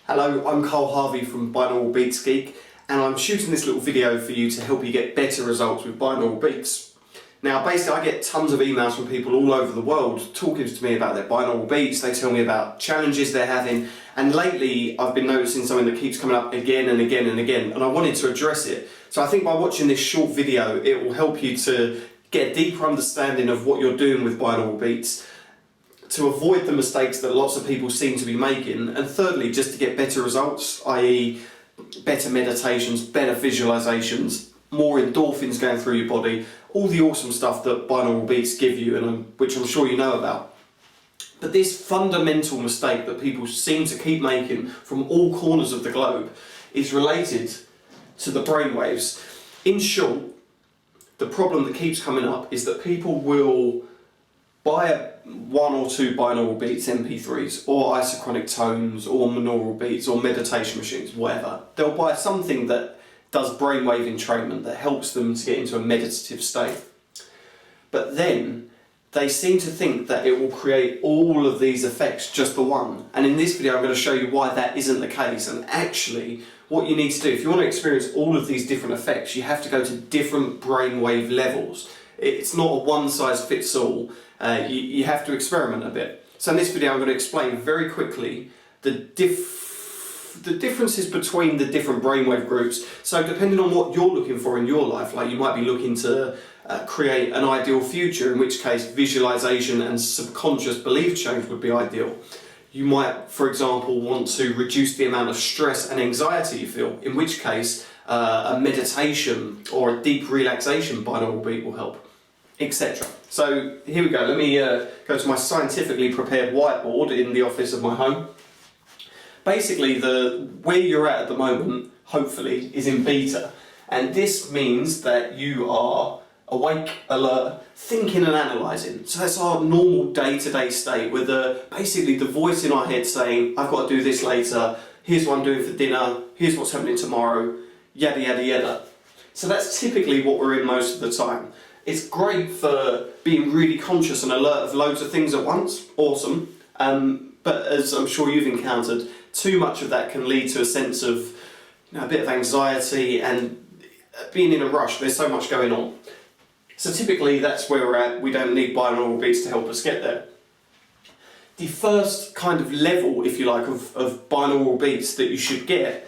Hello, I'm Carl Harvey from Binaural Beats Geek, and I'm shooting this little video for you to help you get better results with binaural beats. Now basically I get tons of emails from people all over the world talking to me about their binaural beats. They tell me about challenges they're having, and lately I've been noticing something that keeps coming up again and again and again, and I wanted to address it. So I think by watching this short video it will help you to get a deeper understanding of what you're doing with binaural beats, to avoid the mistakes that lots of people seem to be making, and thirdly, just to get better results, i.e. better meditations, better visualizations, more endorphins going through your body, all the awesome stuff that binaural beats give you, and which I'm sure you know about. But this fundamental mistake that people seem to keep making from all corners of the globe is related to the brainwaves. In short, the problem that keeps coming up is that people will buy one or two binaural beats MP3s or isochronic tones or binaural beats or meditation machines, whatever. They'll buy something that does brainwave entrainment that helps them to get into a meditative state. But then they seem to think that it will create all of these effects just for one. And in this video I'm going to show you why that isn't the case. And actually what you need to do, if you want to experience all of these different effects, you have to go to different brainwave levels. It's not a one-size-fits-all. You have to experiment a bit. So in this video I'm going to explain very quickly the differences between the different brainwave groups. So depending on what you're looking for in your life, like you might be looking to create an ideal future, in which case visualization and subconscious belief change would be ideal. You might, for example, want to reduce the amount of stress and anxiety you feel, in which case a meditation or a deep relaxation binaural beat will help, etc. So here we go. Let me go to my scientifically prepared whiteboard in the office of my home. Basically, where you're at the moment, hopefully, is in beta, and this means that you are awake, alert, thinking and analysing. So that's our normal day-to-day state, with basically the voice in our head saying, I've got to do this later, here's what I'm doing for dinner, here's what's happening tomorrow, yada yada yada. So that's typically what we're in most of the time. It's great for being really conscious and alert of loads of things at once, awesome, but as I'm sure you've encountered, too much of that can lead to a sense of a bit of anxiety and being in a rush. There's so much going on. So typically that's where we're at. We don't need binaural beats to help us get there. The first kind of level, if you like, of binaural beats that you should get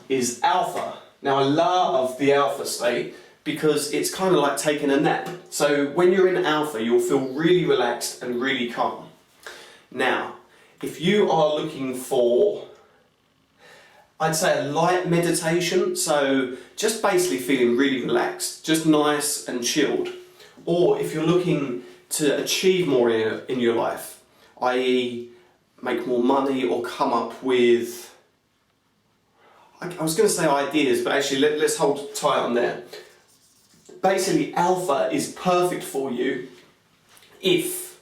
is alpha. Now I love the alpha state because it's kind of like taking a nap. So when you're in alpha, you'll feel really relaxed and really calm. Now, if you are looking for, I'd say, a light meditation, so just basically feeling really relaxed, just nice and chilled, or if you're looking to achieve more in your life, i.e. make more money or come up with, I was going to say ideas, but actually let's hold tight on there. Basically, alpha is perfect for you if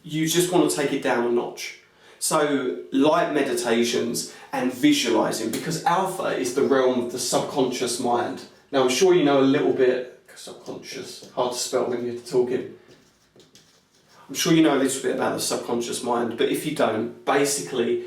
you just want to take it down a notch. So light meditations and visualizing, because alpha is the realm of the subconscious mind. Now I'm sure you know a little bit, subconscious, hard to spell when you're talking. I'm sure you know a little bit about the subconscious mind, but if you don't, basically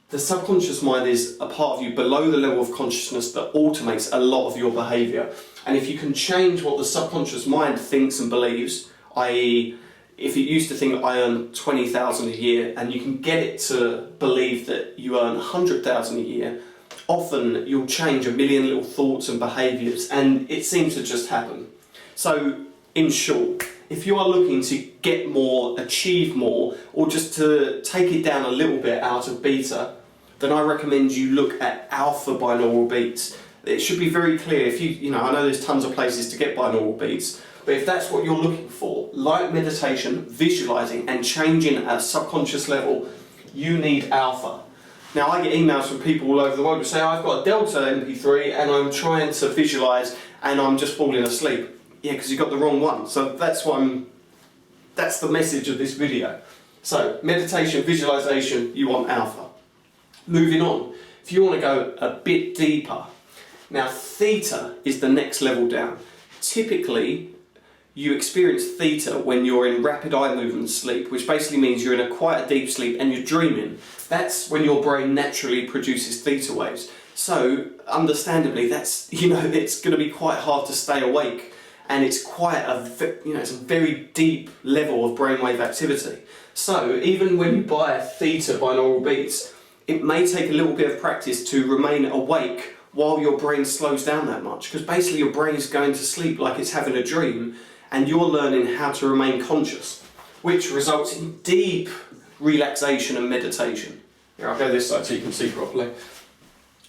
the subconscious mind is a part of you below the level of consciousness that automates a lot of your behaviour. And if you can change what the subconscious mind thinks and believes, i.e. if it used to think I earn 20,000 a year and you can get it to believe that you earn 100,000 a year, often you'll change a million little thoughts and behaviours, and it seems to just happen. So in short, if you are looking to get more, achieve more, or just to take it down a little bit out of beta, then I recommend you look at alpha binaural beats. It should be very clear. If you know, I know there's tons of places to get binaural beats, but if that's what you're looking for, light meditation, visualizing and changing at a subconscious level, you need alpha. Now I get emails from people all over the world who say, I've got a Delta MP3 and I'm trying to visualize and I'm just falling asleep. Yeah, because you got the wrong one. So that's the message of this video. So meditation, visualization, you want alpha. Moving on, if you want to go a bit deeper, now Theta is the next level down. Typically, you experience theta when you're in rapid eye movement sleep, which basically means you're in a quite a deep sleep and you're dreaming. That's when your brain naturally produces theta waves. So, understandably, that's, it's going to be quite hard to stay awake, and it's quite it's a very deep level of brainwave activity. So, even when you buy Theta Binaural Beats, it may take a little bit of practice to remain awake while your brain slows down that much, because basically your brain is going to sleep like it's having a dream, and you're learning how to remain conscious, which results in deep relaxation and meditation. Here, I'll go this side so you can see properly.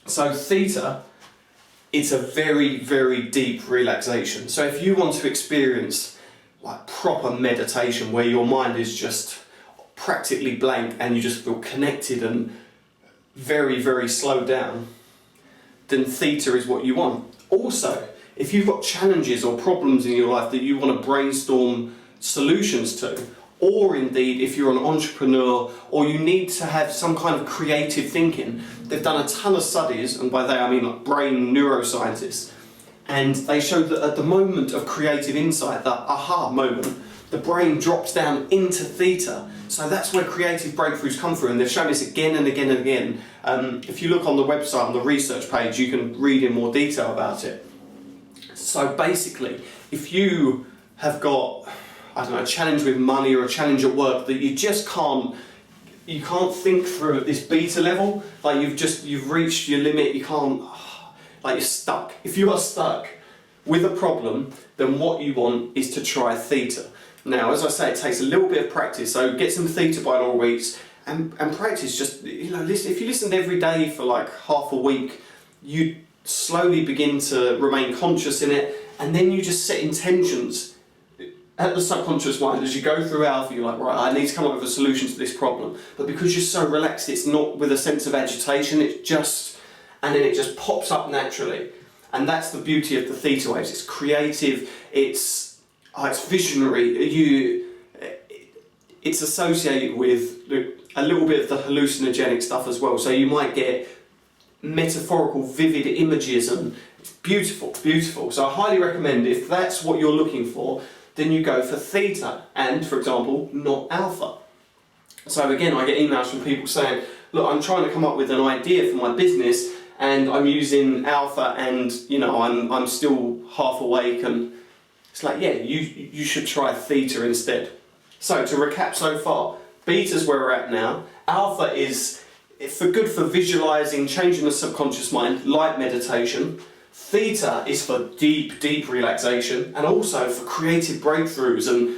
So theta, it's a very, very deep relaxation. So if you want to experience like proper meditation where your mind is just practically blank and you just feel connected and very, very slowed down, then theta is what you want. Also, if you've got challenges or problems in your life that you want to brainstorm solutions to, or indeed if you're an entrepreneur or you need to have some kind of creative thinking, they've done a ton of studies, and by they I mean like brain neuroscientists, and they show that at the moment of creative insight, that aha moment, the brain drops down into theta. So that's where creative breakthroughs come through, and they've shown this again and again and again. If you look on the website, on the research page, you can read in more detail about it. So basically, if you have got, I don't know, a challenge with money or a challenge at work that you just can't think through at this beta level, like you've reached your limit, you can't, like you're stuck. If you are stuck with a problem, then what you want is to try theta. Now, as I say, it takes a little bit of practice, so get some theta binaural beats and practice. Just, listen. If you listened every day for like half a week, you slowly begin to remain conscious in it, and then you just set intentions at the subconscious mind. As you go through alpha, you're like, right, I need to come up with a solution to this problem. But because you're so relaxed, it's not with a sense of agitation, and then it just pops up naturally. And that's the beauty of the theta waves. It's creative, it's visionary. It's associated with a little bit of the hallucinogenic stuff as well. So you might get metaphorical, vivid images, and it's beautiful, beautiful. So I highly recommend, if that's what you're looking for, then you go for theta and, for example, not alpha. So again, I get emails from people saying, look, I'm trying to come up with an idea for my business and I'm using alpha and I'm still half awake, and it's like, yeah, you should try theta instead. So to recap so far, beta's where we're at now. Alpha is good for visualizing, changing the subconscious mind, light meditation. Theta is for deep, deep relaxation, and also for creative breakthroughs and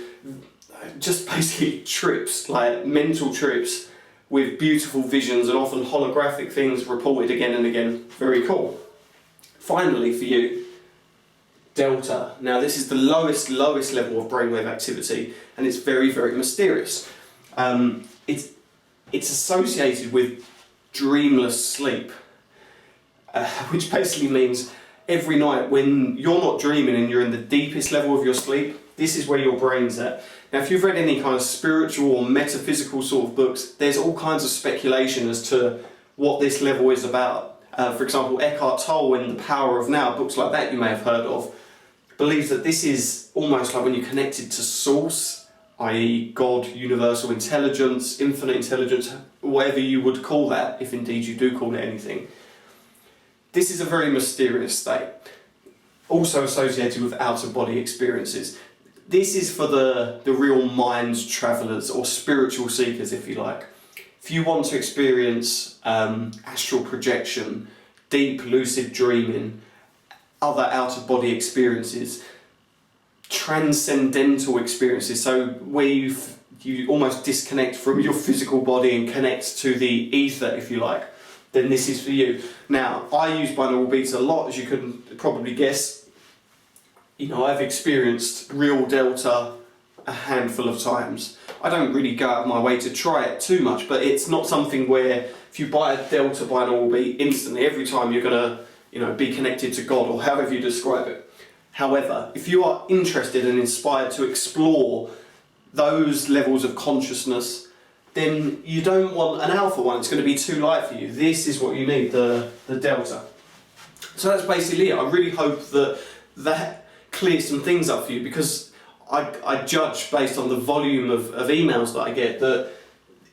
just basically trips, like mental trips with beautiful visions and often holographic things reported again and again. Very cool. Finally for you, delta. Now this is the lowest level of brainwave activity, and it's very, very mysterious. It's associated with dreamless sleep, which basically means every night when you're not dreaming and you're in the deepest level of your sleep, this is where your brain's at. Now if you've read any kind of spiritual or metaphysical sort of books, there's all kinds of speculation as to what this level is about. For example, Eckhart Tolle in The Power of Now, books like that you may have heard of, believes that this is almost like when you're connected to source, i.e. God, universal intelligence, infinite intelligence, whatever you would call that, if indeed you do call it anything. This is a very mysterious state, also associated with out-of-body experiences. This is for the real mind travellers or spiritual seekers, if you like. If you want to experience astral projection, deep lucid dreaming, other out-of-body experiences, transcendental experiences, so where you almost disconnect from your physical body and connect to the ether, if you like, then this is for you. Now, I use binaural beats a lot, as you can probably guess. I've experienced real delta a handful of times. I don't really go out of my way to try it too much, but it's not something where if you buy a delta binaural beat, instantly every time you're gonna be connected to God, or however you describe it. However, if you are interested and inspired to explore those levels of consciousness, then you don't want an alpha one. It's going to be too light for you. This is what you need, the delta. So that's basically it. I really hope that clears some things up for you, because I judge based on the volume of emails that I get that,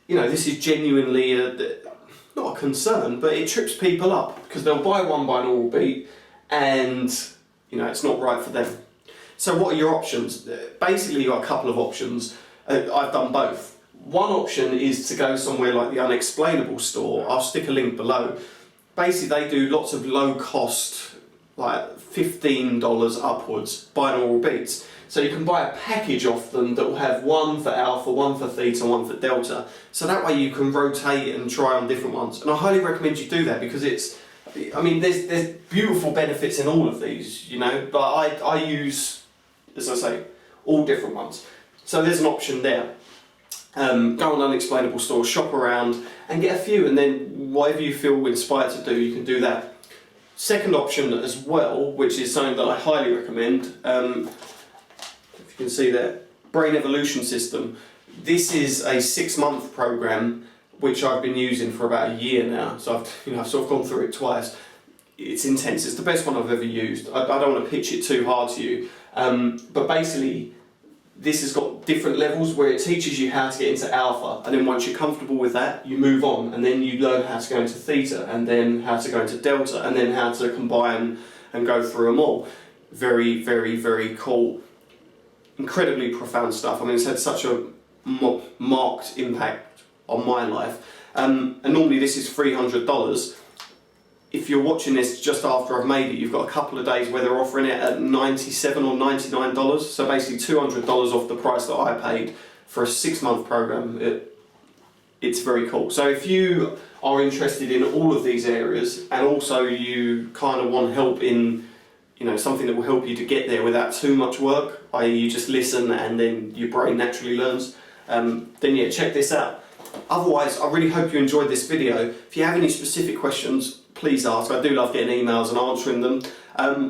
you know, this is genuinely not a concern, but it trips people up because they'll buy one binaural beat and, you know, it's not right for them. So what are your options? Basically, you've got a couple of options. I've done both. One option is to go somewhere like the Unexplainable store. I'll stick a link below. Basically, they do lots of low cost, like $15 upwards binaural beats. So you can buy a package off them that will have one for alpha, one for theta, one for delta. So that way you can rotate and try on different ones. And I highly recommend you do that because it's, I mean, there's beautiful benefits in all of these, you know, but I use, as I say, all different ones. So there's an option there. Go on Unexplainable store, shop around and get a few, and then whatever you feel inspired to do, you can do that. Second option as well, which is something that I highly recommend, if you can see there, Brain Evolution System. This is a 6-month program which I've been using for about a year now, so I've sort of gone through it twice. It's intense. It's the best one I've ever used. I don't want to pitch it too hard to you, but basically this has got different levels where it teaches you how to get into alpha, and then once you're comfortable with that, you move on, and then you learn how to go into theta, and then how to go into delta, and then how to combine and go through them all. Very, very, very cool. Incredibly profound stuff. I mean, it's had such a marked impact on my life. And normally this is $300. If you're watching this just after I've made it, you've got a couple of days where they're offering it at $97 or $99. So basically $200 off the price that I paid for a 6-month program. It's very cool. So if you are interested in all of these areas, and also you kind of want help in, you know, something that will help you to get there without too much work, i.e. you just listen and then your brain naturally learns, then yeah, check this out. Otherwise, I really hope you enjoyed this video. If you have any specific questions, please ask. I do love getting emails and answering them.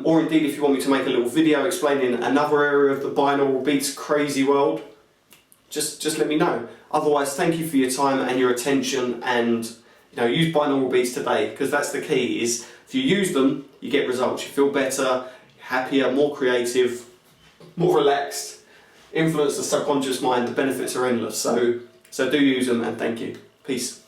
Or indeed, if you want me to make a little video explaining another area of the binaural beats crazy world, just let me know. Otherwise, thank you for your time and your attention, and, you know, use binaural beats today, because that's the key. Is if you use them, you get results. You feel better, happier, more creative, more relaxed, influence the subconscious mind. The benefits are endless. So do use them, and thank you. Peace.